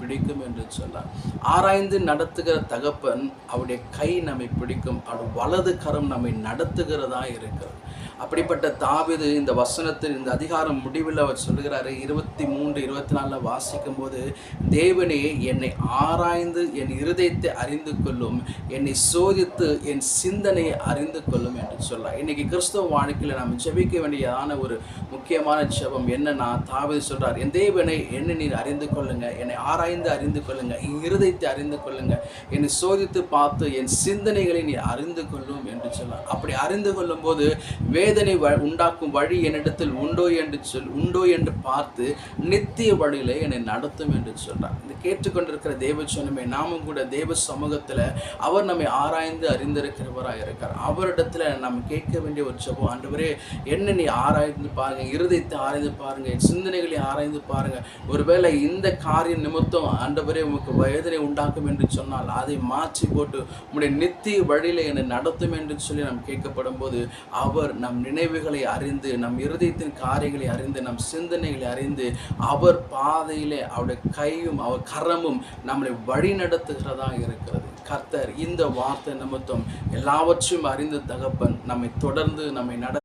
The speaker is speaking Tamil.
பிடிக்கும் என்று சொன்னார். ஆராய்ந்து நடத்துகிற தகப்பன் அவருடைய கை நம்மை பிடிக்கும், அவருடைய வலது கரம் நம்மை நடத்துகிறதா இருக்கிறது. அப்படிப்பட்ட தாவீது இந்த வசனத்தில் இந்த அதிகாரம் முடிவில் அவர் சொல்லுகிறாரு, 23-24 வாசிக்கும் போது, தேவனே என்னை ஆராய்ந்து என் இருதயத்தை அறிந்து கொள்ளும், என்னை சோதித்து என் சிந்தனையை அறிந்து கொள்ளும் என்று சொல்றார். இன்னைக்கு கிறிஸ்தவ வாழ்க்கையில் நாம் ஜெபிக்க வேண்டியதான ஒரு முக்கியமான ஜெபம் என்னன்னா, தாவீது சொல்றார், என் தேவனை என்னை நீர் அறிந்து கொள்ளுங்க, என்னை ஆராய்ந்து அறிந்து கொள்ளுங்க, என் இருதயத்தை அறிந்து கொள்ளுங்க, என்னை சோதித்து பார்த்து என் சிந்தனைகளை நீ அறிந்து கொள்ளும் என்று சொன்னார். அப்படி அறிந்து கொள்ளும் போது வேதனை உண்டாக்கும் வழி என்னிடத்தில் உண்டோ என்று பார்த்து நித்திய வழியிலே என்னை நடத்தும் என்று சொல்றார். இந்த கேட்டுக்கொண்டிருக்கிற தேவ சொன்னமே, நாமும் கூட தேவ சமூகத்தில் அவர் நம்மை ஆராய்ந்து அறிந்திருக்கிறவராக இருக்கார். அவரிடத்துல நம்ம கேட்க வேண்டிய ஒரு ஜெபம், ஆண்டவரே என்ன நீ ஆராய்ந்து பாருங்க, இருதயத்தை ஆராய்ந்து பாருங்க, என் சிந்தனைகளை ஆராய்ந்து பாருங்க. ஒருவேளை இந்த காரிய நிமித்தம் ஆண்டவரே உமக்கு வேதனை உண்டாக்கும் என்று சொன்னால் அதை மாற்றி போட்டு உம்முடைய நித்திய வழியில என்னை நடத்தும் என்று சொல்லி நாம் கேட்கப்படும் போது அவர் நம் நினைவுகளை அறிந்து, நம் இருதயத்தின் காரியங்களை அறிந்து, நம் சிந்தனைகளை அறிந்து, அவர் பாதையிலே அவருடைய கையும் அவர் கரமும் நம்மளை வழி நடத்துகிறதா இருக்கிறது. கர்த்தர் இந்த வார்த்தை நிமித்தம் எல்லாவற்றையும் அறிந்த தகப்பன் நம்மை தொடர்ந்து நம்மை